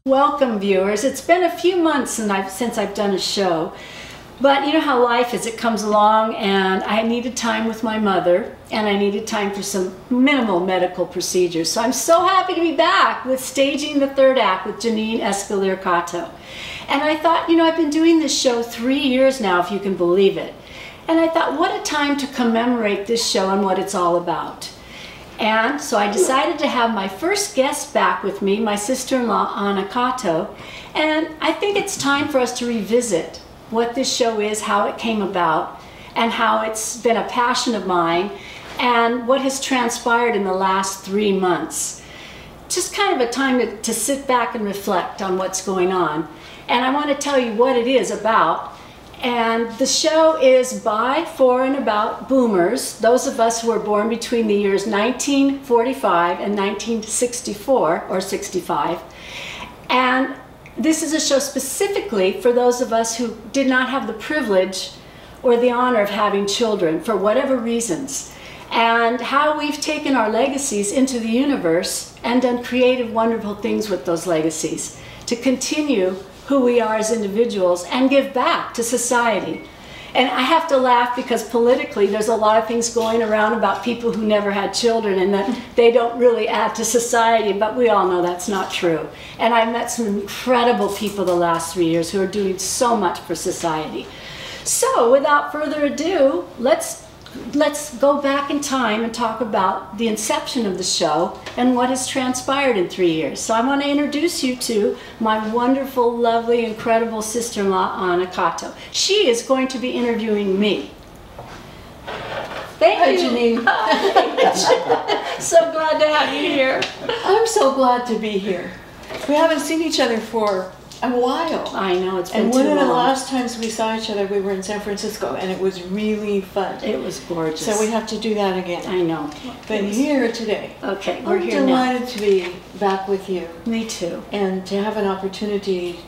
Welcome, viewers. It's been a few months since I've done a show, but you know how life is. It comes along, and I needed time with my mother, and I needed time for some minimal medical procedures. So I'm so happy to be back with staging the third act with Janine Escalier-Cato. And I thought, you know, I've been doing this show 3 years now, if you can believe it. And I thought, what a time to commemorate this show and what it's all about. And so I decided to have my first guest back with me, my sister-in-law, Anna Cato. And I think it's time for us to revisit what this show is, how it came about, and how it's been a passion of mine, and what has transpired in the last 3 months. Just kind of a time to sit back and reflect on what's going on. And I want to tell you what it is about. And the show is by, for, and about boomers, those of us who were born between the years 1945 and 1964 or 65. And this is a show specifically for those of us who did not have the privilege or the honor of having children for whatever reasons, and how we've taken our legacies into the universe and done creative, wonderful things with those legacies to continue who we are as individuals and give back to society. And I have to laugh because politically there's a lot of things going around about people who never had children and that they don't really add to society, but we all know that's not true. And I've met some incredible people the last 3 years who are doing so much for society. So without further ado, let's go back in time and talk about the inception of the show and what has transpired in 3 years. So I want to introduce you to my wonderful, lovely, incredible sister-in-law, Anna Cato. She is going to be interviewing me. Thank you, Janine. So glad to have you here. I'm so glad to be here. We haven't seen each other for a while. I know, it's been too long. And one of the last times we saw each other, we were in San Francisco, and it was really fun. It was gorgeous. So we have to do that again. I know. But here today. Okay, we're here now. I'm delighted to be back with you. Me too. And to have an opportunity.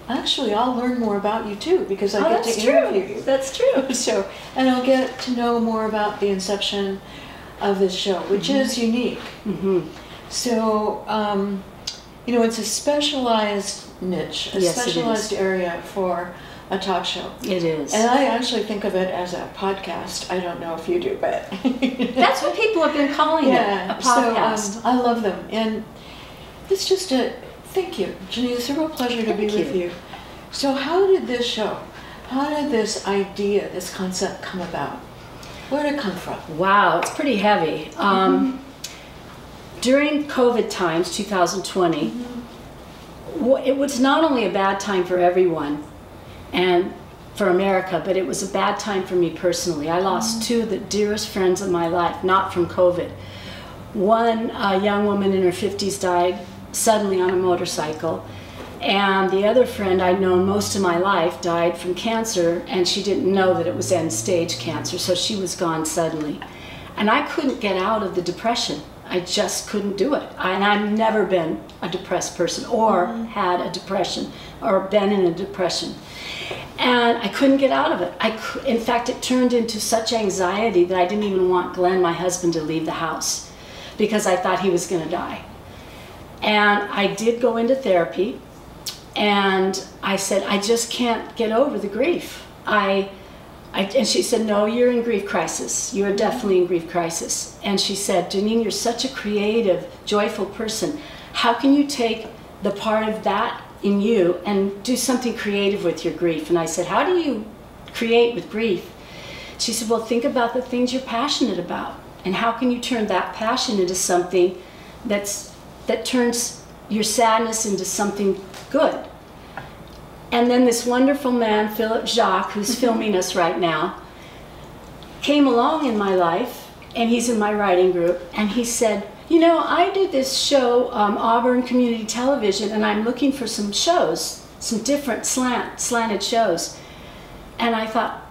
Actually, I'll learn more about you too, because I get to interview you. That's true. So, and I'll get to know more about the inception of this show, which is unique. So, you know, it's a specialized niche, a specialized area for a talk show. It is. And I actually think of it as a podcast. I don't know if you do, but that's what people have been calling it, a podcast. So, I love them. And it's just thank you, Janine. It's a real pleasure to be with you. So how did this show, how did this idea, this concept come about? Where did it come from? Wow, it's pretty heavy. During COVID times, 2020, it was not only a bad time for everyone and for America, but it was a bad time for me personally. I lost two of the dearest friends of my life, not from COVID. One, a young woman in her 50s, died suddenly on a motorcycle. And the other friend I'd known most of my life died from cancer, and she didn't know that it was end-stage cancer, so she was gone suddenly. And I couldn't get out of the depression. I just couldn't do it. And I've never been a depressed person or had a depression or been in a depression. And I couldn't get out of it. In fact, it turned into such anxiety that I didn't even want Glenn, my husband, to leave the house because I thought he was going to die. And I did go into therapy, and I said, I just can't get over the grief. And she said, no, you're in grief crisis. You are definitely in grief crisis. And she said, Janine, you're such a creative, joyful person. How can you take the part of that in you and do something creative with your grief? And I said, how do you create with grief? She said, well, think about the things you're passionate about. And how can you turn that passion into something that turns your sadness into something good? And then this wonderful man, Philip Jacques, who's filming us right now, came along in my life, and he's in my writing group, and he said, you know, I did this show, Auburn Community Television, and I'm looking for some shows, some different slanted shows. And I thought,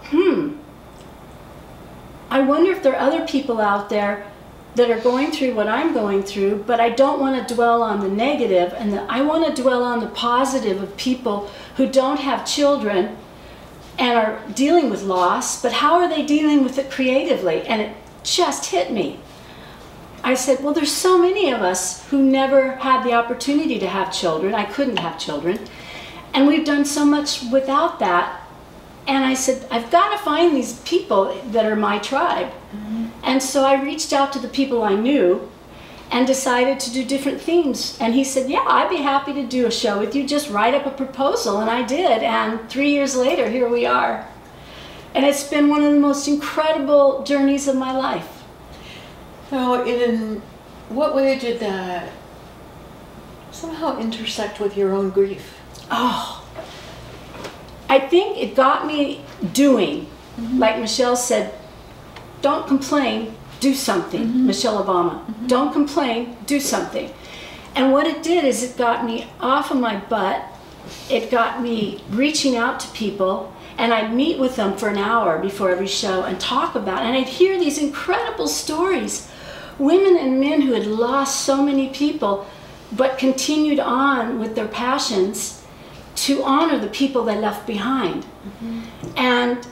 I wonder if there are other people out there that are going through what I'm going through, but I don't want to dwell on the negative, and I want to dwell on the positive of people who don't have children and are dealing with loss, but how are they dealing with it creatively? And it just hit me. I said, well, there's so many of us who never had the opportunity to have children. I couldn't have children. And we've done so much without that. And I said, I've got to find these people that are my tribe. Mm-hmm. And so I reached out to the people I knew and decided to do different themes. And he said, yeah, I'd be happy to do a show with you. Just write up a proposal. And I did. And 3 years later, here we are. And it's been one of the most incredible journeys of my life. So in what way did that somehow intersect with your own grief? Oh, I think it got me doing. Mm-hmm. Like Michelle said, don't complain, do something. Mm-hmm. Michelle Obama, mm-hmm. Don't complain, do something. And what it did is it got me off of my butt. It got me reaching out to people, and I'd meet with them for an hour before every show and talk about it. And I'd hear these incredible stories. Women and men who had lost so many people, but continued on with their passions to honor the people they left behind. Mm-hmm. And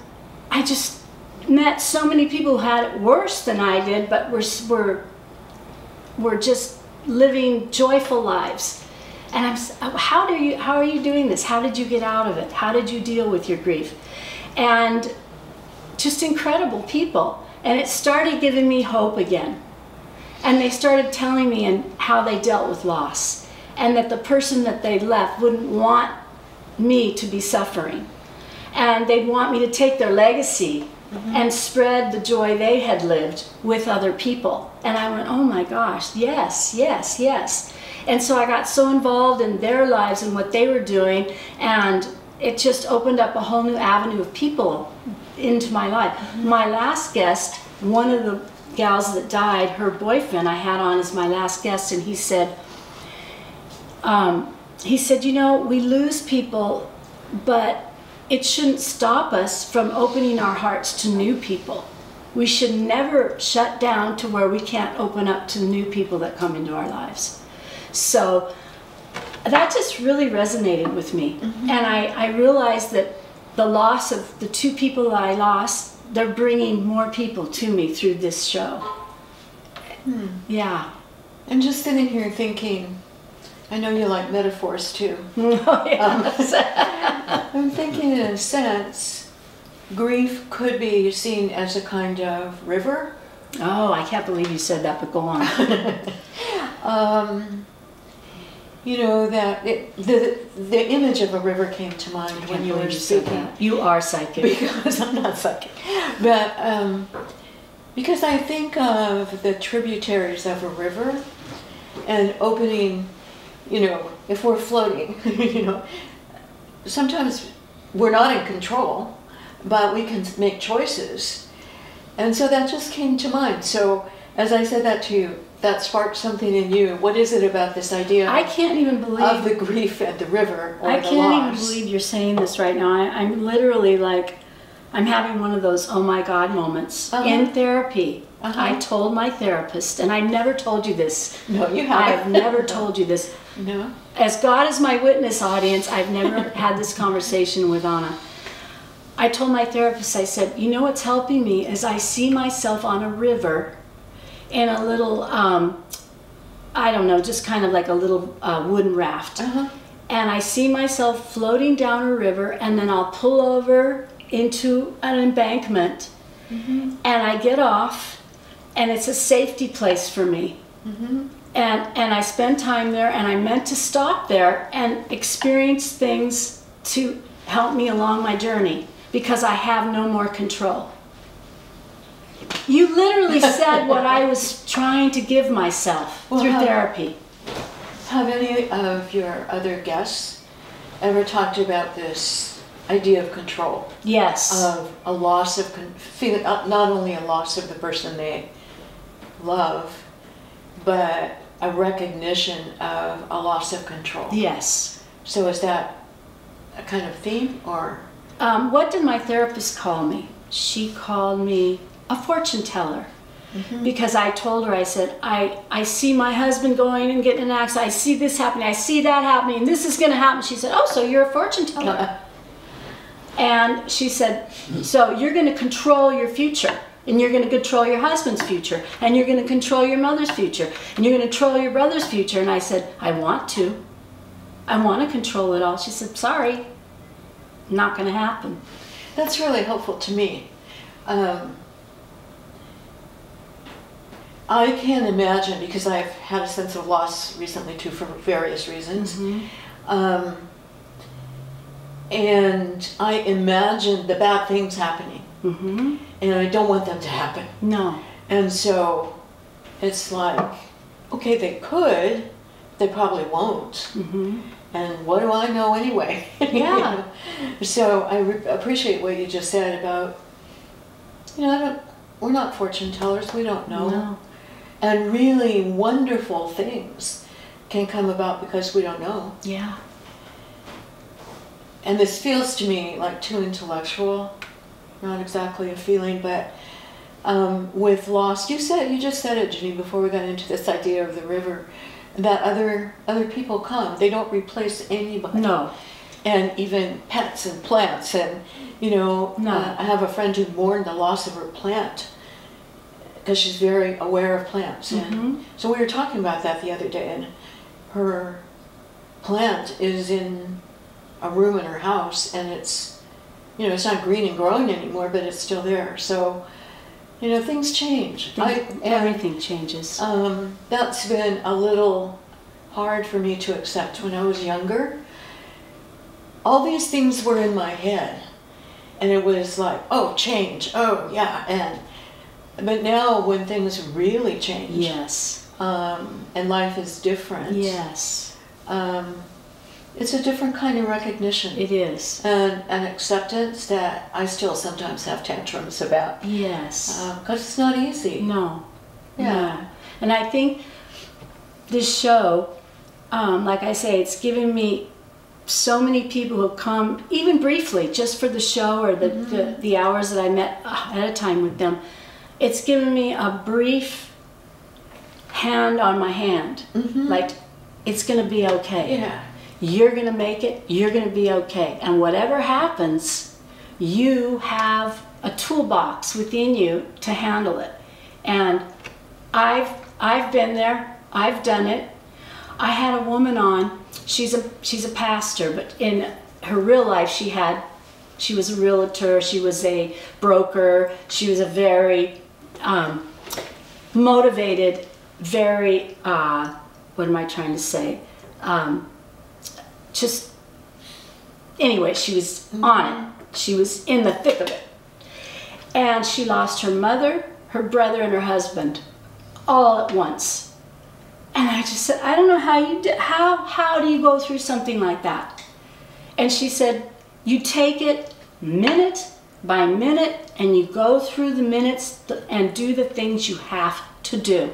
I just met so many people who had it worse than I did, but were just living joyful lives. And how are you doing this? How did you get out of it? How did you deal with your grief? And just incredible people. And it started giving me hope again. And they started telling me how they dealt with loss, and that the person that they left wouldn't want me to be suffering. And they'd want me to take their legacy mm-hmm. and spread the joy they had lived with other people. And I went, oh my gosh, yes, yes, yes. And so I got so involved in their lives and what they were doing, and it just opened up a whole new avenue of people into my life. Mm-hmm. My last guest, one of the gals that died, her boyfriend I had on as my last guest, and he said, you know, we lose people, but it shouldn't stop us from opening our hearts to new people. We should never shut down to where we can't open up to new people that come into our lives. So that just really resonated with me. Mm-hmm. And I realized that the loss of the two people that I lost, they're bringing more people to me through this show. Hmm. Yeah. I'm just sitting here thinking, I know you like metaphors too. Oh, yes. I'm thinking in a sense, grief could be seen as a kind of river. Oh, I can't believe you said that, but go on. You know, that the image of a river came to mind when you were speaking. You are psychic. Because I'm not psychic. But because I think of the tributaries of a river and opening, you know, if we're floating, you know, sometimes we're not in control, but we can make choices. And so that just came to mind. So as I said that to you, that sparked something in you. What is it about this idea? I can't even believe of the grief at the river or I the can't loss. even believe you're saying this right now. I'm literally like, I'm having one of those oh my God moments in therapy. I told my therapist, and I never told you this. No, you haven't. I've never told you this. No. As God is my witness, audience, I've never had this conversation with Anna. I told my therapist, I said, you know what's helping me is I see myself on a river in a little, I don't know, just kind of like a little wooden raft. And I see myself floating down a river, and then I'll pull over into an embankment, and I get off, and it's a safety place for me. And I spend time there, and I meant to stop there and experience things to help me along my journey, because I have no more control. You literally said what I was trying to give myself through therapy. Have any of your other guests ever talked about this idea of control? Yes. Of a loss of, feeling not only a loss of the person they love, but a recognition of a loss of control. Yes. So is that a kind of theme, or? What did my therapist call me? She called me a fortune teller. Because I told her, I said, I see my husband going and getting in an accident. I see this happening. I see that happening. And this is going to happen. She said, oh, so you're a fortune teller. And she said, so you're going to control your future. And you're going to control your husband's future. And you're going to control your mother's future. And you're going to control your brother's future. And I said, I want to. I want to control it all. She said, sorry, not going to happen. That's really helpful to me. I can imagine, because I've had a sense of loss recently too for various reasons. And I imagine the bad things happening. And I don't want them to happen. No. And so it's like, okay, they could, they probably won't. And what do I know anyway? Yeah. So I appreciate what you just said about, we're not fortune tellers, we don't know. No. And really wonderful things can come about because we don't know. Yeah. And this feels to me like too intellectual, not exactly a feeling, but with loss, you just said it, Ginny, before we got into this idea of the river, that other people come. They don't replace anybody. No. And even pets and plants. And, No. I have a friend who mourned the loss of her plant because she's very aware of plants. And so we were talking about that the other day, and her plant is in a room in her house, and it's, it's not green and growing anymore, but it's still there. So, things change. Everything changes. That's been a little hard for me to accept. When I was younger, all these things were in my head, and it was like, oh, change, oh, yeah, but now when things really change, yes, and life is different, yes, it's a different kind of recognition. it is, and an acceptance that I still sometimes have tantrums about. Yes, because it's not easy. No, Yeah. no. And I think this show, like I say, it's given me so many people who come, even briefly, just for the show or the hours that I met at a time with them. It's given me a brief hand on my hand, like, it's going to be okay. Yeah. You're going to make it. You're going to be okay. And whatever happens, you have a toolbox within you to handle it. And I've been there. I've done it. I had a woman on. She's a pastor, but in her real life, she was a realtor. She was a broker. She was a very motivated, very what am I trying to say? Just anyway, she was on it. She was in the thick of it, and she lost her mother, her brother, and her husband all at once. And I just said, I don't know how you did. How do you go through something like that? And she said, you take it minute by minute, and you go through the minutes and do the things you have to do.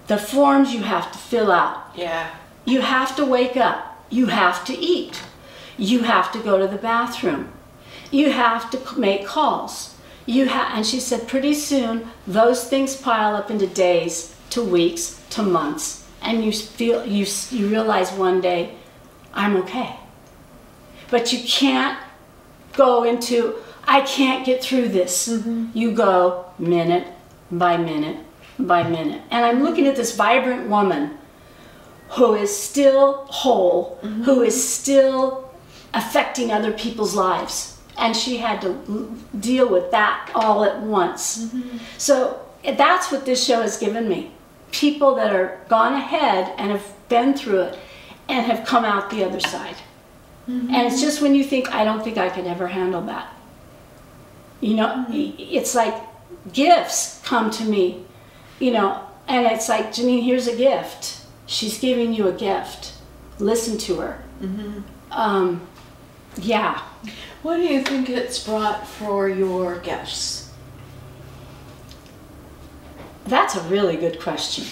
The forms you have to fill out. Yeah. You have to wake up. You have to eat. You have to go to the bathroom. You have to make calls. And she said, pretty soon, those things pile up into days, to weeks, to months, and you realize one day, I'm okay. But you can't go into, I can't get through this. You go minute by minute by minute. And I'm looking at this vibrant woman who is still whole, who is still affecting other people's lives. And she had to deal with that all at once. So that's what this show has given me. People that are gone ahead and have been through it and have come out the other side. And it's just when you think, I don't think I could ever handle that. It's like gifts come to me, and it's like, Janine, here's a gift. She's giving you a gift. Listen to her. Yeah. What do you think it's brought for your guests? That's a really good question.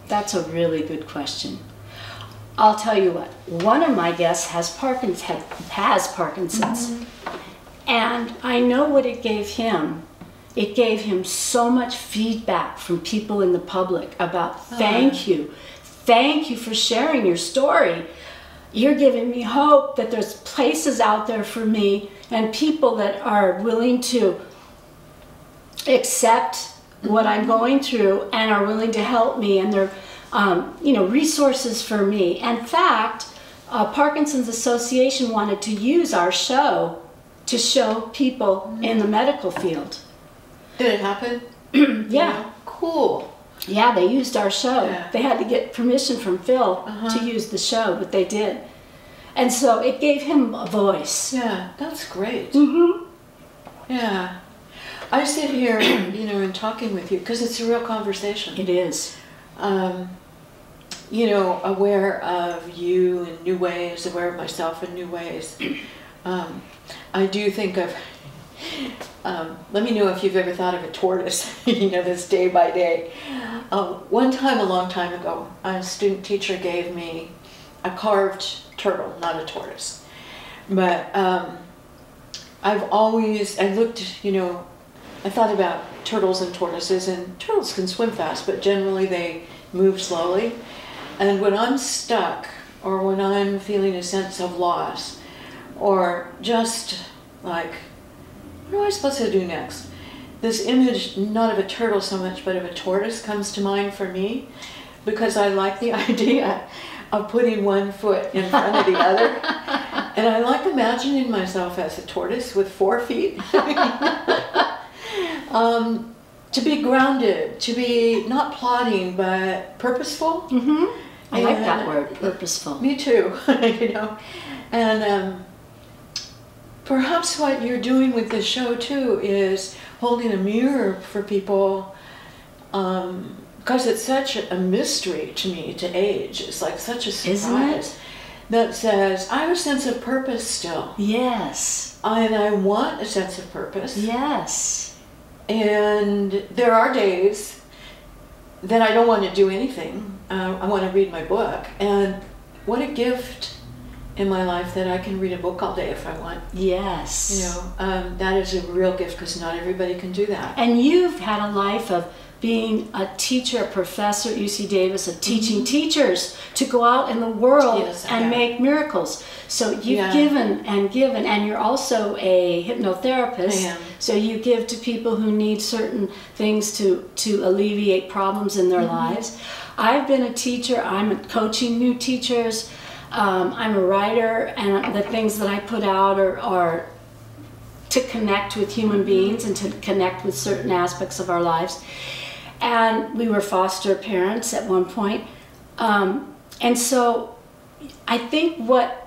That's a really good question. I'll tell you what. One of my guests has Parkinson's, and I know what it gave him. It gave him so much feedback from people in the public about thank you for sharing your story. You're giving me hope that there's places out there for me and people that are willing to accept what I'm going through and are willing to help me, and they're resources for me. In fact, Parkinson's Association wanted to use our show to show people in the medical field. Did it happen? Yeah. Cool. Yeah, they used our show. Yeah. They had to get permission from Phil to use the show, but they did. And so it gave him a voice. Yeah, that's great. Mm-hmm. Yeah. I sit here, and talking with you, because it's a real conversation. It is. Aware of you in new ways, aware of myself in new ways. I do think of, let me know if you've ever thought of a tortoise, this day by day. One time, a long time ago, a student teacher gave me a carved turtle, not a tortoise. But I thought about turtles and tortoises, and turtles can swim fast, but generally they move slowly. And when I'm stuck, or when I'm feeling a sense of loss, or just like, what am I supposed to do next? This image, not of a turtle so much, but of a tortoise comes to mind for me, because I like the idea of putting one foot in front of the other. And I like imagining myself as a tortoise with 4 feet. To be grounded, to be not plodding, but purposeful. Mm-hmm. I like that word, purposeful. Me too, And perhaps what you're doing with this show too is holding a mirror for people, because it's such a mystery to me to age. It's like such a surprise. Isn't it? That says, I have a sense of purpose still. Yes. And I want a sense of purpose. Yes. And there are days that I don't want to do anything. I want to read my book. And what a gift in my life that I can read a book all day if I want. Yes. That is a real gift, because not everybody can do that. And you've had a life of being a teacher, a professor at UC Davis, of teaching teachers to go out in the world and make miracles. So you've given and given, and you're also a hypnotherapist. I am. So you give to people who need certain things to alleviate problems in their lives. I've been a teacher. I'm coaching new teachers. I'm a writer, and the things that I put out are to connect with human beings and to connect with certain aspects of our lives. And we were foster parents at one point. And so I think what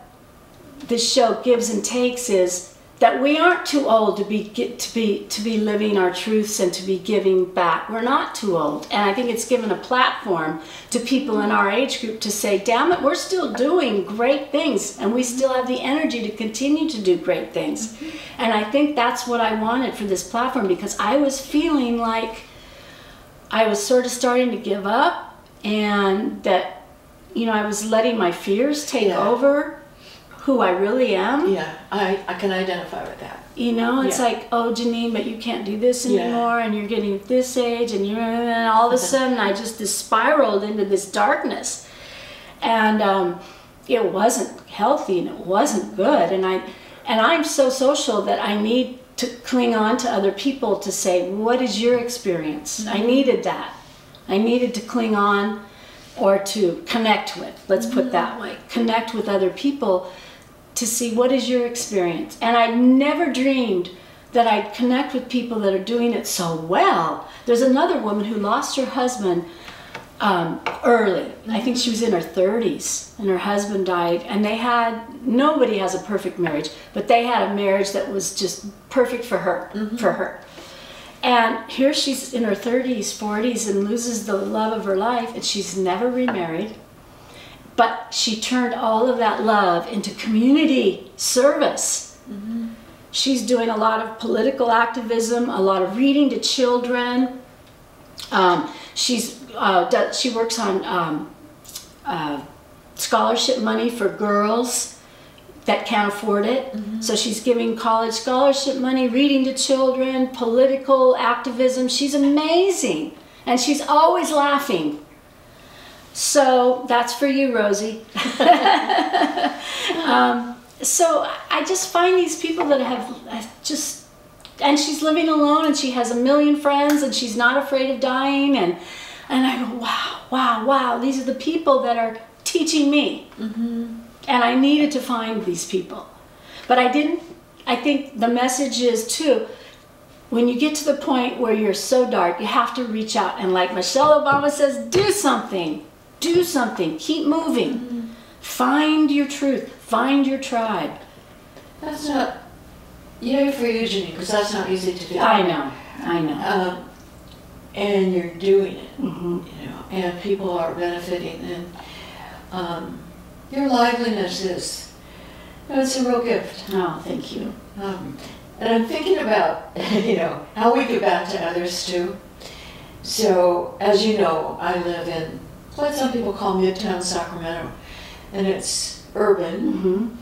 this show gives and takes is that we aren't too old to be living our truths and to be giving back. We're not too old. And I think it's given a platform to people in our age group to say, damn it, we're still doing great things, and we still have the energy to continue to do great things. And I think that's what I wanted for this platform, because I was feeling like I was sort of starting to give up, and that, I was letting my fears take over who I really am. Yeah, I can identify with that. It's like, oh, Janine, but you can't do this anymore, and you're getting at this age, and all of a sudden I just spiraled into this darkness. And it wasn't healthy, and it wasn't good. And I'm so social that I need to cling on to other people to say, what is your experience? I needed that. I needed to cling on, or to connect with, let's put that way, connect with other people to see, what is your experience? And I never dreamed that I'd connect with people that are doing it so well. There's another woman who lost her husband early. I think she was in her 30s, and her husband died, and nobody has a perfect marriage, but they had a marriage that was just perfect for her, And here she's in her 30s, 40s, and loses the love of her life, and she's never remarried. But she turned all of that love into community service. She's doing a lot of political activism, a lot of reading to children. She works on scholarship money for girls that can't afford it. So she's giving college scholarship money, reading to children, political activism. She's amazing. And she's always laughing. So that's for you, Rosie. so I just find these people that and she's living alone and she has a million friends and she's not afraid of dying, and I go, wow, wow, wow, these are the people that are teaching me. And I needed to find these people. But I didn't. I think the message is too, when you get to the point where you're so dark, you have to reach out. And like Michelle Obama says, do something. Do something. Keep moving. Find your truth. Find your tribe. That's not, yay for you, Janine, because that's not easy to do. I know. And you're doing it, you know, and people are benefiting, and your liveliness is, it's a real gift. Oh, thank you. And I'm thinking about, you know, how we give back to others too. So, as you know, I live in what some people call Midtown Sacramento, and it's urban.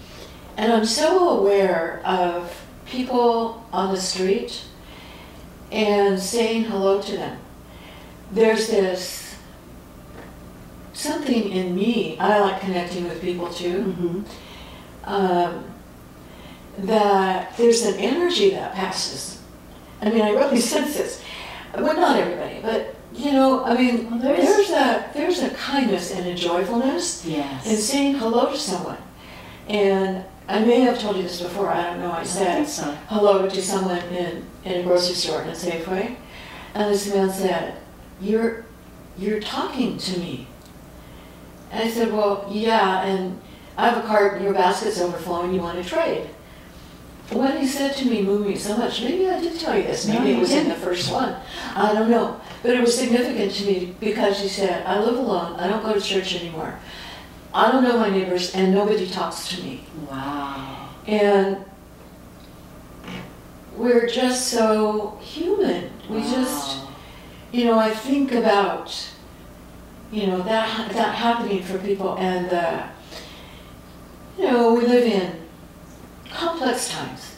And I'm so aware of people on the street and saying hello to them. There's this something in me, I like connecting with people too, that there's an energy that passes. I mean, I really sense this. Well, not everybody, but you know, I mean, Well, there's a kindness and a joyfulness Yes. in saying hello to someone. And I may have told you this before, I don't know, I said think so. hello to someone in a grocery store in a Safeway, and this man said, you're talking to me. And I said, well, yeah, and I have a cart and your basket's overflowing, you want to trade. What he said to me moved me so much. Maybe I did tell you this, maybe it was in the first one, I don't know. But it was significant to me because he said, I live alone, I don't go to church anymore. I don't know my neighbors and nobody talks to me. Wow. And we're just so human. We just, you know, I think about, you know, that happening for people, and you know, we live in complex times,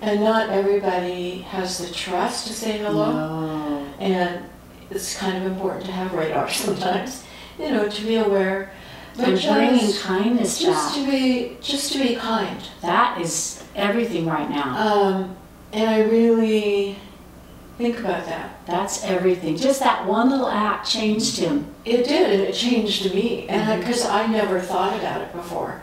and not everybody has the trust to say hello. No. And it's kind of important to have radar sometimes, you know, to be aware. But And bringing kindness just back. to be kind. That is everything right now. And I really think about that. That's everything. Just that one little act changed him. It did, and it changed me, and because I never thought about it before.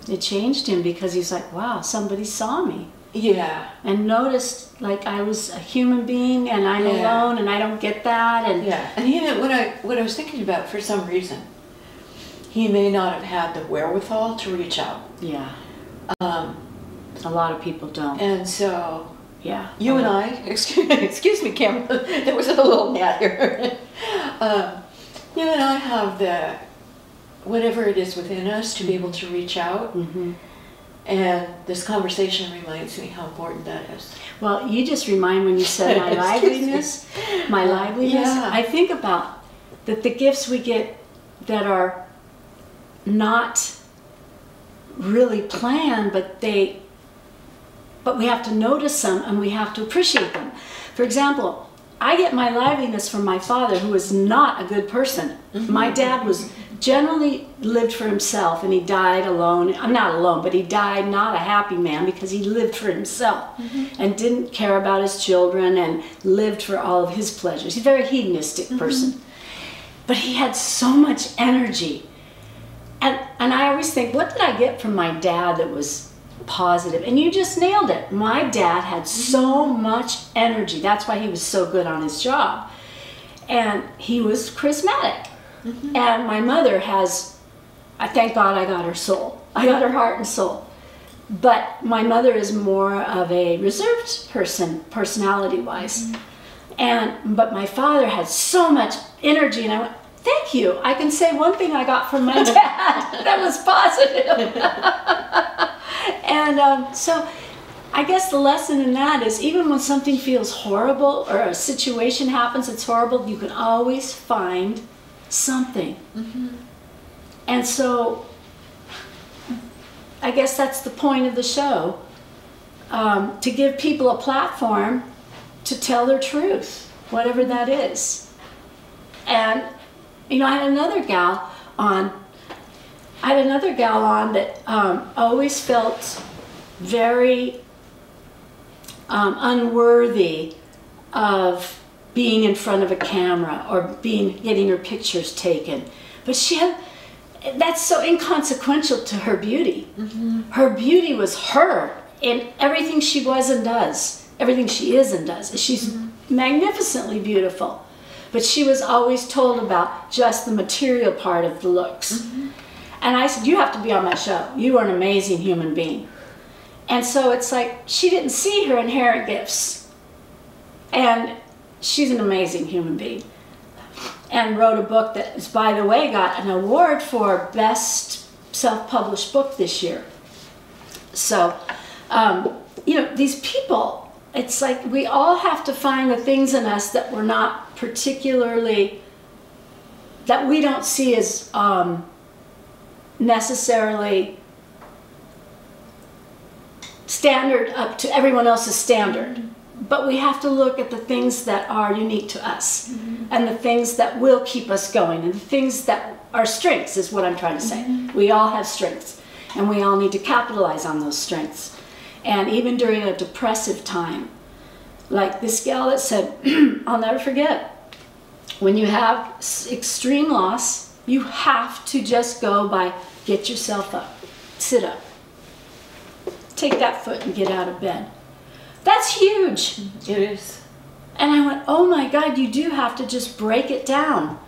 It changed him because he's like, wow, somebody saw me Yeah, and noticed like I was a human being and I'm Yeah. alone and I don't get that. And yeah. And he didn't, what I was thinking about, for some reason, he may not have had the wherewithal to reach out. yeah, a lot of people don't. And so, Yeah. you and I, excuse me, Cameron, there was a little gnat here. You and I have whatever it is within us to be able to reach out. And this conversation reminds me how important that is. Well, you just remind when you said my liveliness, Yeah. I think about that the gifts we get that are not really planned, but we have to notice them and we have to appreciate them. For example, I get my liveliness from my father, who was not a good person. My dad was generally lived for himself, and he died alone. I'm not alone, but he died not a happy man because he lived for himself and didn't care about his children and lived for all of his pleasures. He's a very hedonistic person. But he had so much energy. And I always think, what did I get from my dad that was positive? And you just nailed it. My dad had so much energy. That's why he was so good on his job. And he was charismatic. And my mother I thank God I got her soul. I got her heart and soul. But my mother is more of a reserved person, personality-wise. But my father had so much energy, and I went, thank you. I can say one thing I got from my dad that was positive. And so I guess the lesson in that is, even when something feels horrible or a situation happens that's horrible, you can always find something. And so I guess that's the point of the show, to give people a platform to tell their truth, whatever that is. And, you know, I had another gal on, I had another gal on that always felt very unworthy of being in front of a camera or getting her pictures taken. But that's so inconsequential to her beauty. Her beauty was her in everything she was and does, everything she is and does. She's magnificently beautiful. But she was always told about just the material part of the looks. And I said, you have to be on my show. You are an amazing human being. And so it's like, she didn't see her inherent gifts. And she's an amazing human being. And wrote a book that, by the way, got an award for Best Self-Published Book this year. So, you know, these people, it's like we all have to find the things in us that we're not particularly, that we don't see as necessarily standard up to everyone else's standard. But we have to look at the things that are unique to us and the things that will keep us going and the things that are strengths is what I'm trying to say. We all have strengths and we all need to capitalize on those strengths. And even during a depressive time, like this gal that said, I'll never forget, when you have extreme loss, you have to just go by, get yourself up, sit up, take that foot and get out of bed. That's huge. It is. And I went, oh my God, you do have to just break it down.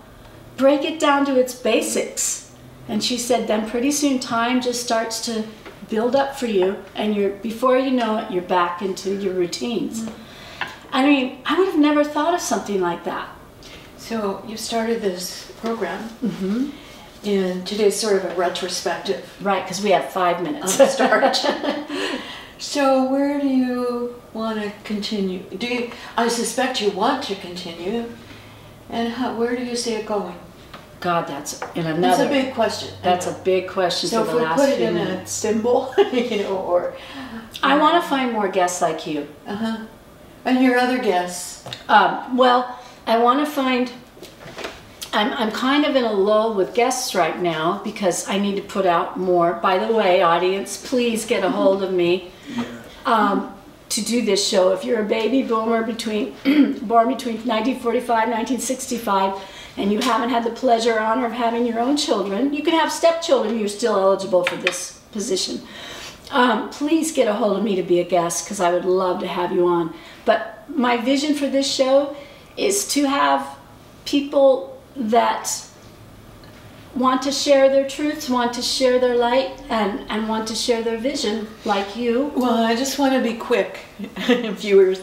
Break it down to its basics. And she said, then pretty soon time just starts to build up for you and before you know it, you're back into your routines. I mean, I would have never thought of something like that. So you started this program, and today's sort of a retrospective. Right, because we have 5 minutes. Start. So where do you want to continue? I suspect you want to continue, and where do you see it going? God, that's That's a big question. That's a big question so for the last few minutes. So if we put it in minutes. a symbol, you know, or... I want to find more guests like you. And your other guests? Well, I want to find... I'm kind of in a lull with guests right now because I need to put out more. By the way, audience, please get a hold of me to do this show. If you're a baby boomer born between 1945 and 1965 and you haven't had the pleasure or honor of having your own children, you can have stepchildren, you're still eligible for this position. Please get a hold of me to be a guest because I would love to have you on. But my vision for this show is to have people that want to share their truths, want to share their light, and want to share their vision, like you. Well, I just want to be quick, viewers.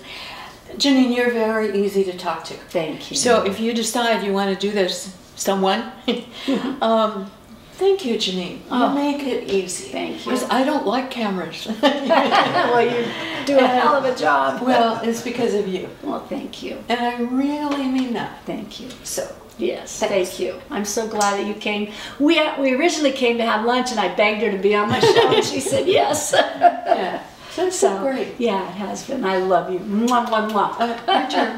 Janine, you're very easy to talk to. Thank you. So if you decide you want to do this, someone, thank you, Janine. You make it easy. Thank you. Because I don't like cameras. Well, you do a hell of a job. Well, it's because of you. Well, thank you. And I really mean that. Thank you. So. Yes, thank you. I'm so glad that you came. We originally came to have lunch, and I begged her to be on my show, and she said yes. Yeah, that's so great. Yeah, it has been. I love you. Mwah, mwah, mwah. Your turn.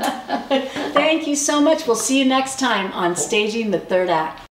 Thank you so much. We'll see you next time on Staging the Third Act.